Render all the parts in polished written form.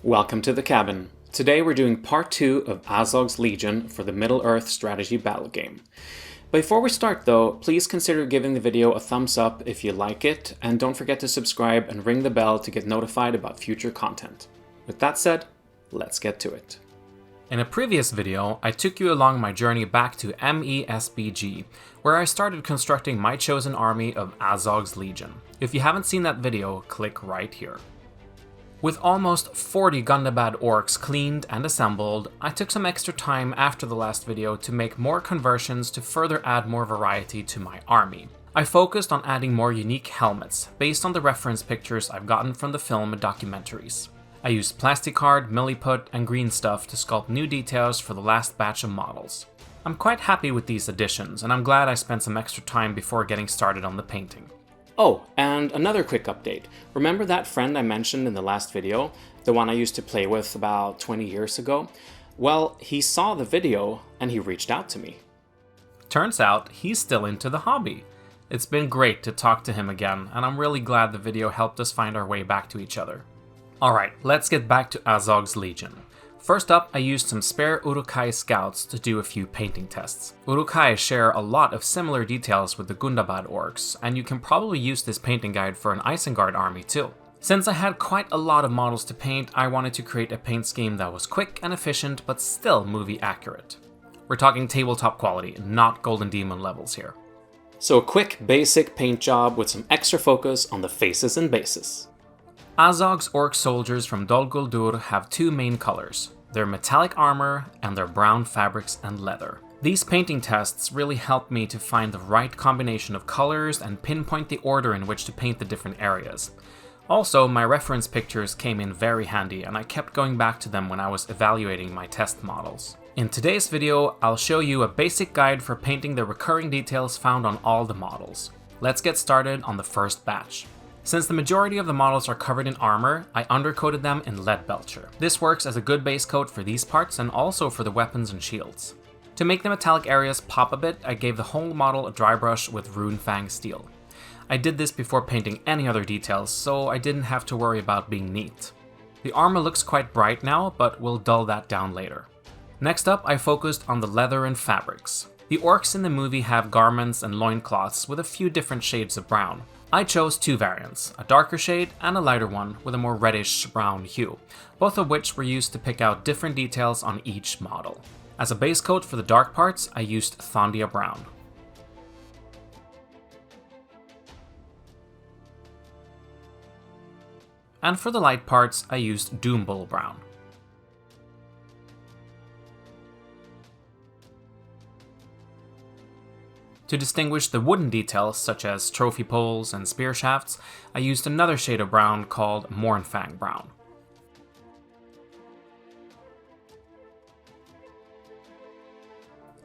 Welcome to the cabin. Today we're doing part 2 of Azog's Legion for the Middle-earth strategy battle game. Before we start though, please consider giving the video a thumbs up if you like it, and don't forget to subscribe and ring the bell to get notified about future content. With that said, let's get to it. In a previous video, I took you along my journey back to MESBG, where I started constructing my chosen army of Azog's Legion. If you haven't seen that video, click right here. With almost 40 Gundabad Orcs cleaned and assembled, I took some extra time after the last video to make more conversions to further add more variety to my army. I focused on adding more unique helmets, based on the reference pictures I've gotten from the film and documentaries. I used plasticard, milliput, and green stuff to sculpt new details for the last batch of models. I'm quite happy with these additions, and I'm glad I spent some extra time before getting started on the painting. Oh, and another quick update. Remember that friend I mentioned in the last video? The one I used to play with about 20 years ago? Well, he saw the video and he reached out to me. Turns out he's still into the hobby. It's been great to talk to him again, and I'm really glad the video helped us find our way back to each other. Alright, let's get back to Azog's Legion. First up, I used some spare Uruk-hai scouts to do a few painting tests. Uruk-hai share a lot of similar details with the Gundabad Orcs, and you can probably use this painting guide for an Isengard army too. Since I had quite a lot of models to paint, I wanted to create a paint scheme that was quick and efficient, but still movie accurate. We're talking tabletop quality, not Golden Demon levels here. So a quick, basic paint job with some extra focus on the faces and bases. Azog's Orc soldiers from Dol Guldur have two main colors, their metallic armor and their brown fabrics and leather. These painting tests really helped me to find the right combination of colors and pinpoint the order in which to paint the different areas. Also, my reference pictures came in very handy, and I kept going back to them when I was evaluating my test models. In today's video, I'll show you a basic guide for painting the recurring details found on all the models. Let's get started on the first batch. Since the majority of the models are covered in armor, I undercoated them in lead belcher. This works as a good base coat for these parts and also for the weapons and shields. To make the metallic areas pop a bit, I gave the whole model a dry brush with Runefang steel. I did this before painting any other details, so I didn't have to worry about being neat. The armor looks quite bright now, but we'll dull that down later. Next up, I focused on the leather and fabrics. The orcs in the movie have garments and loincloths with a few different shades of brown. I chose two variants, a darker shade and a lighter one with a more reddish brown hue, both of which were used to pick out different details on each model. As a base coat for the dark parts, I used Thondia brown. And for the light parts, I used Doombull brown. To distinguish the wooden details, such as trophy poles and spear shafts, I used another shade of brown called Mournfang brown.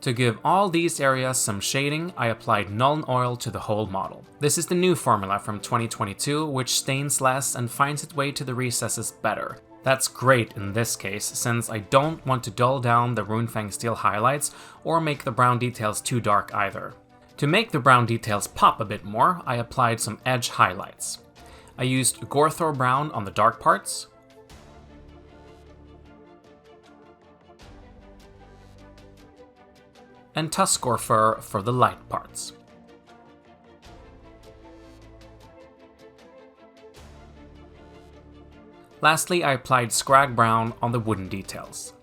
To give all these areas some shading, I applied Nuln Oil to the whole model. This is the new formula from 2022, which stains less and finds its way to the recesses better. That's great in this case, since I don't want to dull down the Runefang steel highlights or make the brown details too dark either. To make the brown details pop a bit more, I applied some edge highlights. I used Gorthor brown on the dark parts, and Tuskor fur for the light parts. Lastly, I applied Scrag brown on the wooden details.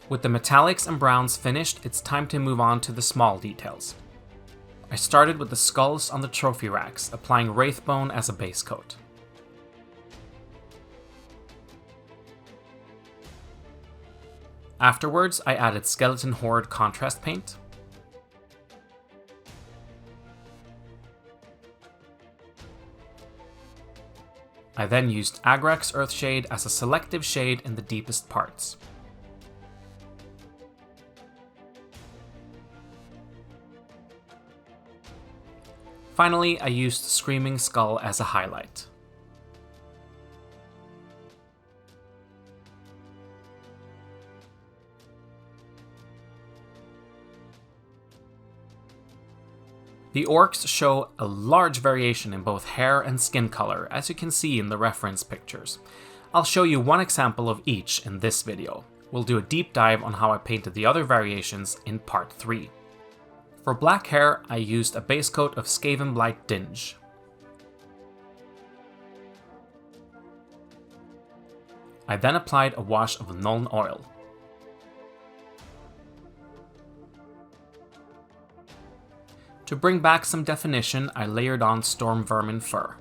With the metallics and browns finished, it's time to move on to the small details. I started with the skulls on the trophy racks, applying Wraithbone as a base coat. Afterwards, I added Skeleton Horde contrast paint, I then used Agrax Earthshade as a selective shade in the deepest parts. Finally, I used Screaming Skull as a highlight. The orcs show a large variation in both hair and skin color, as you can see in the reference pictures. I'll show you one example of each in this video. We'll do a deep dive on how I painted the other variations in part 3. For black hair, I used a base coat of Skaven Blight Dinge. I then applied a wash of Nuln Oil. To bring back some definition, I layered on Storm Vermin Fur.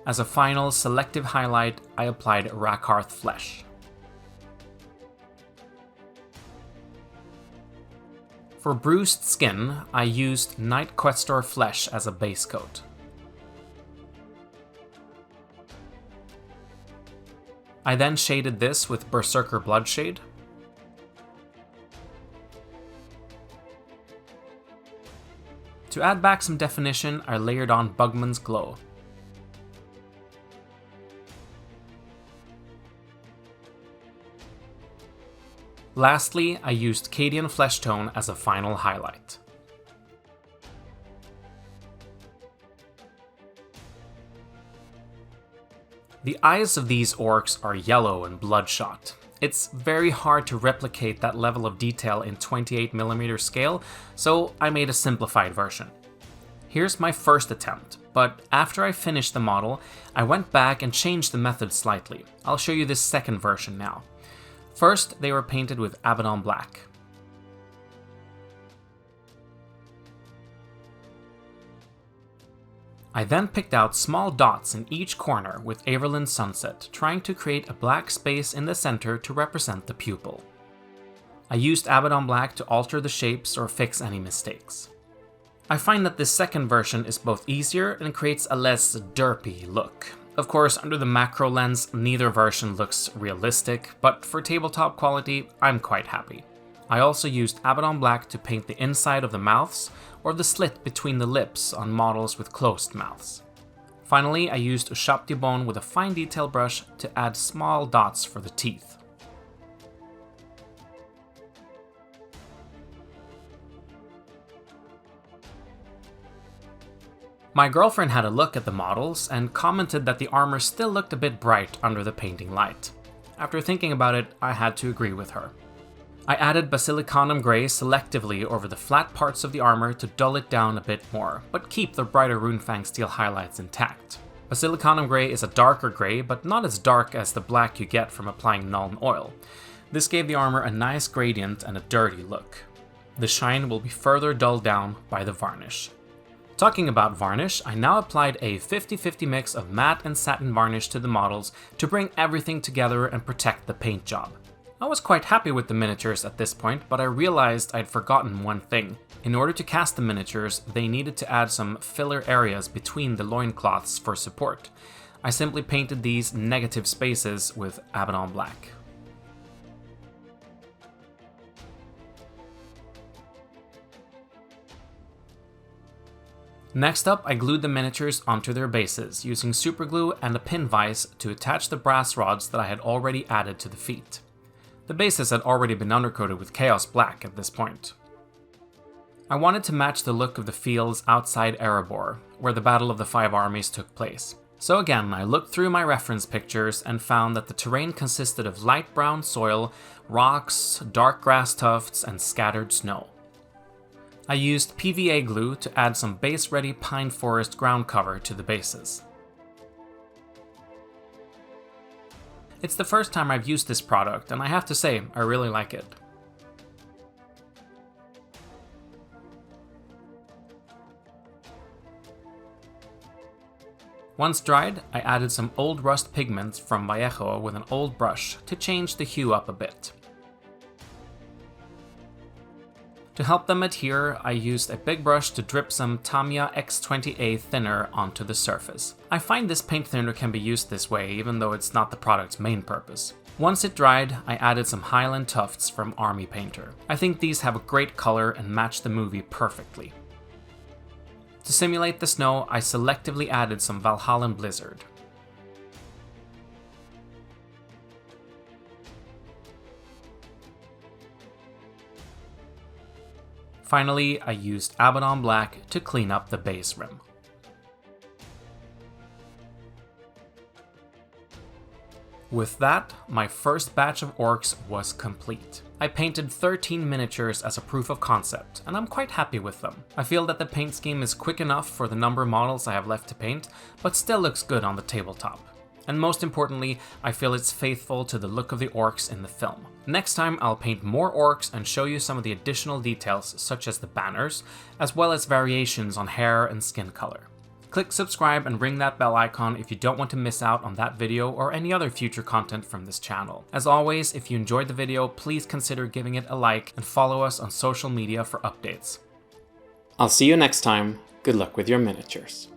As a final selective highlight, I applied Rakarth Flesh. For bruised skin, I used Night Questor Flesh as a base coat. I then shaded this with Berserker Bloodshade. To add back some definition, I layered on Bugman's Glow. Lastly, I used Cadian Flesh Tone as a final highlight. The eyes of these orcs are yellow and bloodshot. It's very hard to replicate that level of detail in 28mm scale, so I made a simplified version. Here's my first attempt, but after I finished the model, I went back and changed the method slightly. I'll show you this second version now. First, they were painted with Abaddon Black. I then picked out small dots in each corner with Averland Sunset, trying to create a black space in the center to represent the pupil. I used Abaddon Black to alter the shapes or fix any mistakes. I find that this second version is both easier and creates a less derpy look. Of course, under the macro lens, neither version looks realistic, but for tabletop quality, I'm quite happy. I also used Abaddon Black to paint the inside of the mouths, or the slit between the lips on models with closed mouths. Finally, I used Ushap de Bone with a fine detail brush to add small dots for the teeth. My girlfriend had a look at the models and commented that the armor still looked a bit bright under the painting light. After thinking about it, I had to agree with her. I added Basilicanum Grey selectively over the flat parts of the armor to dull it down a bit more, but keep the brighter Runefang steel highlights intact. Basilicanum Grey is a darker grey, but not as dark as the black you get from applying Nuln Oil. This gave the armor a nice gradient and a dirty look. The shine will be further dulled down by the varnish. Talking about varnish, I now applied a 50-50 mix of matte and satin varnish to the models to bring everything together and protect the paint job. I was quite happy with the miniatures at this point, but I realized I'd forgotten one thing. In order to cast the miniatures, they needed to add some filler areas between the loincloths for support. I simply painted these negative spaces with Abaddon Black. Next up, I glued the miniatures onto their bases, using superglue and a pin vise to attach the brass rods that I had already added to the feet. The bases had already been undercoated with Chaos Black at this point. I wanted to match the look of the fields outside Erebor, where the Battle of the Five Armies took place. So again, I looked through my reference pictures and found that the terrain consisted of light brown soil, rocks, dark grass tufts, and scattered snow. I used PVA glue to add some base-ready pine forest ground cover to the bases. It's the first time I've used this product, and I have to say, I really like it. Once dried, I added some old rust pigments from Vallejo with an old brush to change the hue up a bit. To help them adhere, I used a big brush to drip some Tamiya X20A thinner onto the surface. I find this paint thinner can be used this way, even though it's not the product's main purpose. Once it dried, I added some Highland Tufts from Army Painter. I think these have a great color and match the movie perfectly. To simulate the snow, I selectively added some Valhallan Blizzard. Finally, I used Abaddon Black to clean up the base rim. With that, my first batch of orcs was complete. I painted 13 miniatures as a proof of concept, and I'm quite happy with them. I feel that the paint scheme is quick enough for the number of models I have left to paint, but still looks good on the tabletop. And most importantly, I feel it's faithful to the look of the orcs in the film. Next time I'll paint more orcs and show you some of the additional details such as the banners, as well as variations on hair and skin color. Click subscribe and ring that bell icon if you don't want to miss out on that video or any other future content from this channel. As always, if you enjoyed the video, please consider giving it a like and follow us on social media for updates. I'll see you next time. Good luck with your miniatures.